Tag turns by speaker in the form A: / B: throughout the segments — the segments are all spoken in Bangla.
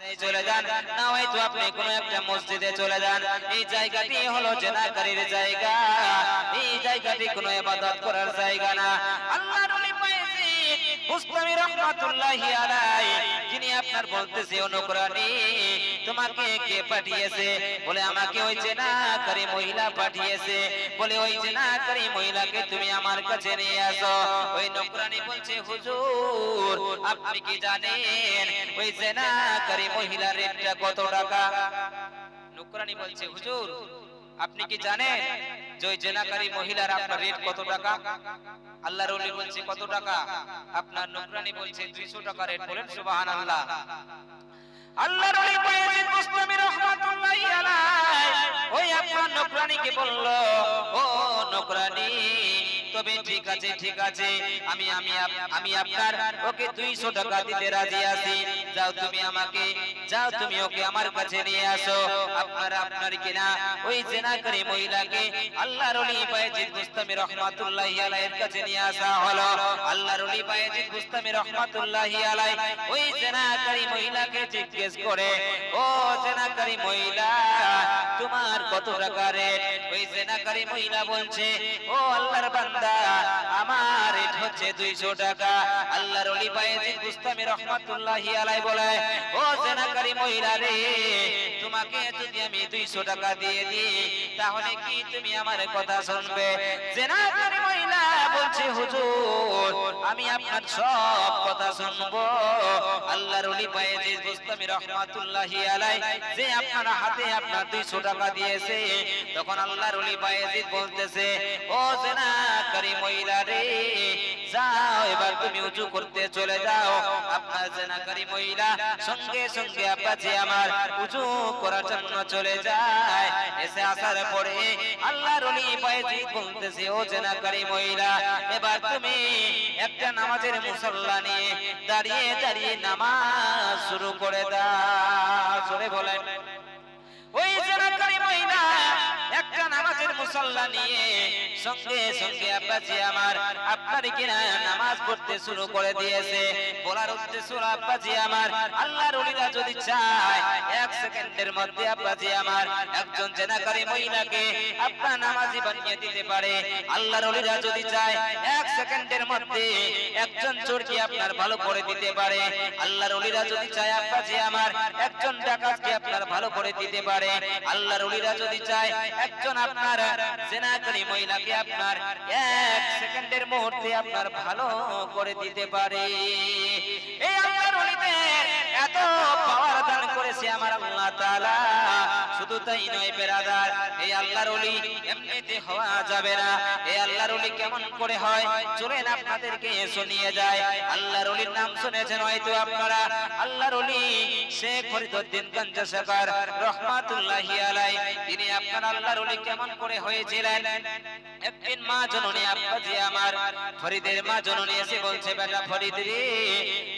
A: মাদ্রাসায় চলে যান, না হয়তো আপনি কোনো একটা মসজিদে চলে যান, এই জায়গাটি হলো জেনাকারীর জায়গা, এই জায়গাটি কোনো ইবাদত করার জায়গা না। আল্লাহর ওলি বায়েজিদ বুস্তামি রাহমাতুল্লাহি আলাইহি যিনি আপনার বলতেছে ও নকরানি তোমাকে কে পাঠিয়েছে? বলে আমাকে ওই জেনাকারী মহিলা পাঠিয়েছে। বলে ওই জেনাকারী মহিলাকে তুমি আমার কাছে নিয়ে আসো। ওই নকরানি বলছে হুজুর আপনি কি জানেন ওই জেনাকারী মহিলার রেটটা কত টাকা? নকরানি বলছে হুজুর আপনি কি জানেন যে ওই জেনাকারী মহিলার আপনার রেট কত টাকা? আল্লাহর ওলি বলছে কত টাকা? আপনার নকরানি বলছে 200 টাকা রেট। বলেন সুবহানাল্লাহ। আল্লাহর ওলি বায়েজিদ বুস্তামি রাহমাতুল্লাহি আলাইহি ওই আপনার নকরানিকে বলল, ও নকরানি তবে ঠিক আছে ঠিক আছে, আমি আপনার ওকে 200 টাকা দিতে রাজি আছি। যাও তুমি ওকে আমার কাছে নিয়ে আসো। আপনার কিনা ওই জেনাকারী মহিলাকে আল্লাহর ওলি বায়েজিদ বুস্তামি রাহমাতুল্লাহি আলাইহির কাছে নিয়ে আসা হলো। আল্লাহর ওলি বায়েজিদ বুস্তামি রাহমাতুল্লাহি আলাইহি ওই জেনাকারী মহিলাকে জিজ্ঞেস করে, ও জেনাকারী মহিলা তোমার কত টাকা রেট? ওই জেনাকারী মহিলা বলছে, ও আল্লাহর বান্দা আমার রেট হচ্ছে 200 টাকা। আল্লাহর ওলি বায়েজিদ বুস্তামি রাহমাতুল্লাহি আলাইহি বলে, ও জেনাকারী মহিলা রে তোমাকে যদি আমি 200 টাকা দিয়ে দিই তাহলে কি তুমি আমার কথা শুনবে? জেনাকারী মহিলা বলছে হুজুর আমি আপনার সব কথা শুনবো। আল্লাহর ওলি বায়েজিদ বুস্তামি রাহমাতুল্লাহি আলাইহি যে আপনার হাতে আপনার 200 টাকা দিয়েছে, তখন আল্লাহর ওলি বায়েজিদ বলতেছে, ও জেনাকারী মহিলা রে যাও এবার তুমি ওযু করতে চলে যাও। আপনার জেনাকারী মহিলা সঙ্গে সঙ্গে আব্বাজি আমার ওযু করার জন্য চলে যায়। এসে আসার পরে আল্লাহর ওলি বায়েজিদ বলতেছে, ও জেনাকারী মহিলা এবার তুমি একটা নামাজের মুসল্লা নিয়ে দাঁড়িয়ে দাঁড়িয়ে নামাজ শুরু করে দাও। জোরে বলেন। ওই জেনাকারী মহিলা একটা নামাজের মুসল্লা নিয়ে সঙ্গে সঙ্গে আব্বাজি আমার আপনার কিনা নামাজ পড়তে শুরু করে দিয়েছে। বলার উদ্দেশ্য আব্বাজি আমার আল্লাহর ওলিরা যদি চায় 1 সেকেন্ডের মধ্যে আব্বাজি আমার একজন জেনাকারী মহিলাকে আপনার নামাজি বানিয়ে দিতে পারে। আল্লাহর ওলিরা যদি চায় 1 সেকেন্ডের মধ্যে একজন চোরকে আপনার ভালো করে দিতে পারে। আল্লাহর ওলিরা যদি চায় আব্বাজি আমার একজন ডাকাতকে আপনার ভালো করে দিতে পারে। আল্লাহর ওলিরা যদি চায় একজন আপনার জেনাকারী মহিলাকে আপনার 1 সেকেন্ডের মুহূর্তে আপনার ভালো করে দিতে পারে। এই আল্লাহর ওলিদের এত পাওয়ার দান করেছে আমার আল্লাহ তাআলা। শুধু তাই নয় বেরাদার, এই আল্লাহর ওলি এমনিতে হওয়া যাবে না। এই আল্লাহর ওলি কেমন করে হয় চলেন আপনাদেরকে শুনিয়ে যায়। আল্লাহর ওলির নাম শুনেছেন হয়তো আপনারা। আল্লাহর ওলি শেখ ফরিদউদ্দিন গঞ্জশকর রাহমাতুল্লাহি আলাইহি তিনি আপনার আল্লাহর ওলি কেমন করে হয়েছিলেন। একদিন মা জননী আব্বাজি আমার ফরিদের মা জননী এসে বলছে, বেটা ফরিদ রে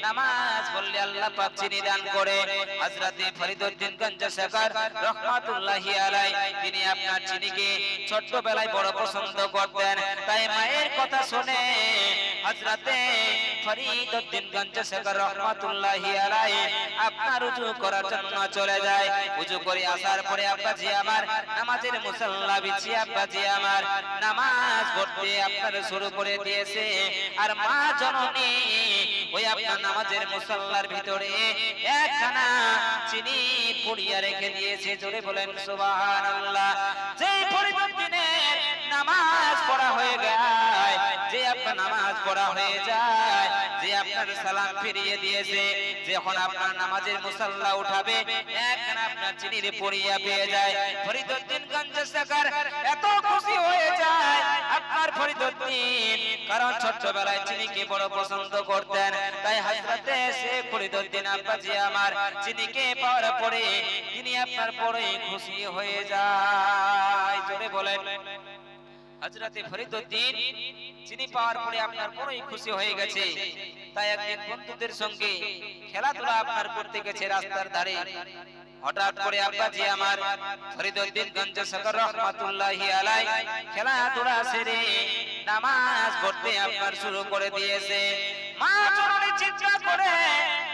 A: নামাজ পড়লে আল্লাহ পাক চিনি দান করে। হযরতে ফরিদউদ্দিন গঞ্জশকর রাহমাতুল্লাহি আলাইহি তিনি আপনার চিনিকে ছোটবেলায় বড় পছন্দ করতেন। তাই মায়ের কথা শুনে হযরতে ফরিদউদ্দিন গঞ্জশকর রাহমাতুল্লাহি আলাইহি আপনার ওযু করার জন্য চলে যায়। ওযু করে আসার পরে আব্বাজি আমার নামাজের মুসল্লা বিছিয়ে আব্বাজি আমার নামাজ পড়তে আপনার শুরু করে দিয়েছে। আর মা জননী ওই আপনার নামাজের মুসল্লার ভিতরে একখানা চিনি পুড়িয়ে রেখে দিয়েছে। জোরে বলেন সুবহানাল্লাহ। যেই ফরিদউদ্দিনের নামাজ পড়া হয়ে যায়, যে আপনার নামাজ পড়া হয়ে যায়, যে আপনার সালাম ফিরিয়ে দিয়েছে, যখন আপনার নামাজের মুসল্লা উঠাবে একখানা আপনার চিনির পুড়িয়া পেয়ে যায়। ফরিদউদ্দিন গঞ্জশকর এত খুশি হয়ে যায় আপনার ফরিদউদ্দিন, কারণ ছোটবেলায় চিনিকে বড় পছন্দ করতেন। তাই হযরতে শেখ ফরিদউদ্দিন আব্বাজি আমার চিনিকে পাওয়ার পরে তিনি আপনার বড়ই খুশি হয়ে যায়। জোরে বলেন। হযরতে ফরিদউদ্দিন চিনি পাওয়ার পরে আপনার বড়ই খুশি হয়ে গেছে। তাই একদিন বন্ধুদের সঙ্গে খেলাধুলা আপনার করতে গেছে রাস্তার ধারে। হঠাৎ করে আব্বাজি আমার ফরিদউদ্দিন গঞ্জশকর রাহমাতুল্লাহি আলাইহি খেলাধুলা সেরে নামাজ পড়তে আপনার শুরু করে দিয়েছে। মা জননী চিন্তা করে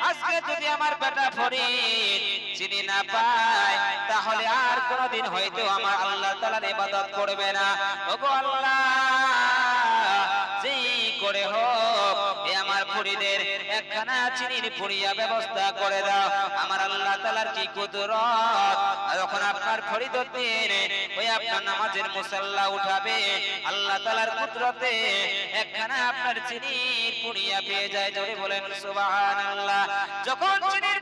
A: আজকে যদি আমার বেটা ফরিদ চিনি না পায় তাহলে আর কোনদিন হয়তো আমার আল্লাহ তাআলার ইবাদত করবে না। ওগো আল্লাহ, যেই করে হোক এ আমার ফরিদের একখানা চিনির পুড়িয়া ব্যবস্থা করে দাও। আমার আল্লাহ তাআলার কি কুদরত, যখন আপনার ফরিদউদ্দিন ওই আপনার নামাজের মুসাল্লা উঠাবে, আল্লাহ তাআলার কুদরতে একখানা আপনার চিনির পুড়িয়া পেয়ে যায়। জোরে বলেন সুবহানাল্লাহ। যখন চিনির